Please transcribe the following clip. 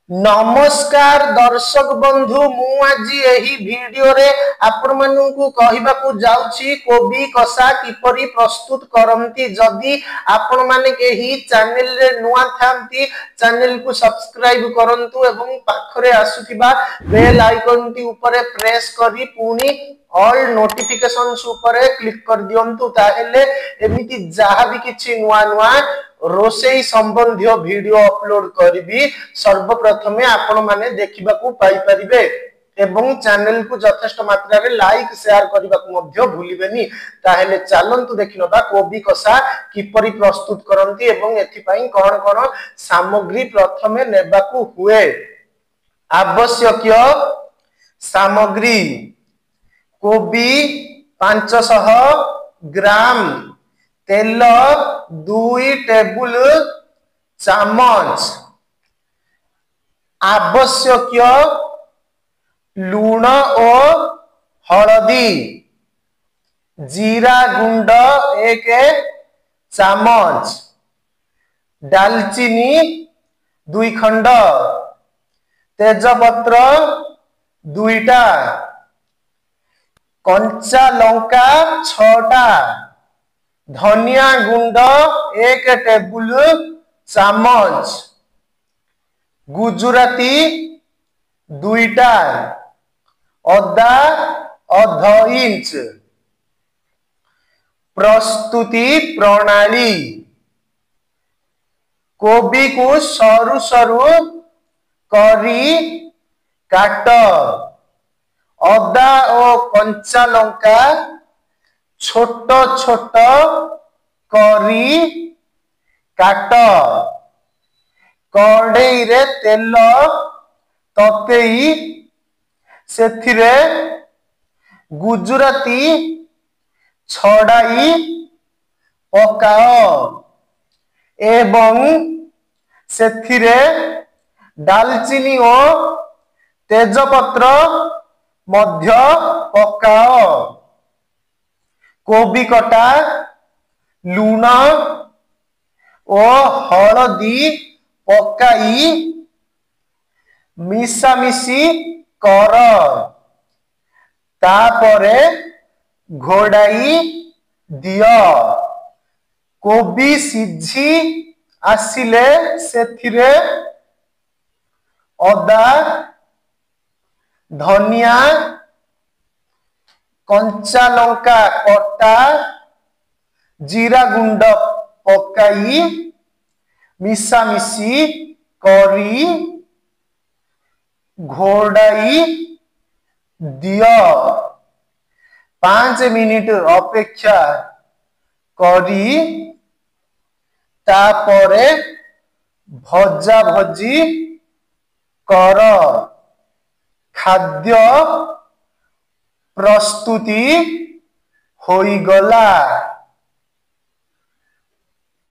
नमस्कार दर्शक बंधु मु आज एही वीडियो रे आपण माननकु कहिबाकू जाउछि कोबी कसा किपरि प्रस्तुत करंती। जदि आपण माने केही चैनल रे नुआ थांती चैनल को सब्सक्राइब करंतु एवं पाखरे आसुथिबा बेल आइकन टी ऊपर प्रेस करी पुनी ऑल नोटिफिकेशंस ऊपर क्लिक कर दियंतु ताहेले एमिति जहा भी किछि नुआ नुआ रोसेई संबंधी वीडियो अपलोड करी सर्वप्रथमे आपण माने देखिबा को पाई परिबे एवं चैनल को यथेष्ट मात्रा रे लाइक शेयर करबा को मध्य भूलिबेनी। ताहेले चलंतु देखिनबा कोबी कसा किपरि प्रस्तुत करंती एवं एथि पई कोन कोन सामग्री प्रथमे नेबा को हुए। आवश्यक सामग्री कोबी 500 ग्राम, तेल 2 टेबुल चामच, आवश्यक लूण और हलदी, जीरा गुंड 1 चामच, दालचीनी 2 खंड, तेजपत्र 2टा, कंचा लंका 6टा, धनिया गुंड 1 टेबुल चामच, गुजराती 2टा, अदा आधा इंच। प्रस्तुति प्रणाली कोबी को सरू सरू करी काट, अदा और कंचा लंका छोट छोट करी काट, कढ़ई रे तेल ततेई सेथिरे गुजराती छड़ाई पकाओ एवं सेथिरे दालचीनी और तेजपत्र मध्य पकाओ। कोबी कटा लूण और हलदी पकाई मिसामिसी कर, तापरे घोड़ाई दियो। कोबी सिझी आसिले सेथिरे अदा धनिया कंचा लंका कटा जीरा गुंड पकाई मिसामिसी करी घोड़ाई दियो। 5 मिनिट अपेक्षा करी तापरे भजा भजी कर। खाद्य प्रस्तुति होई गला।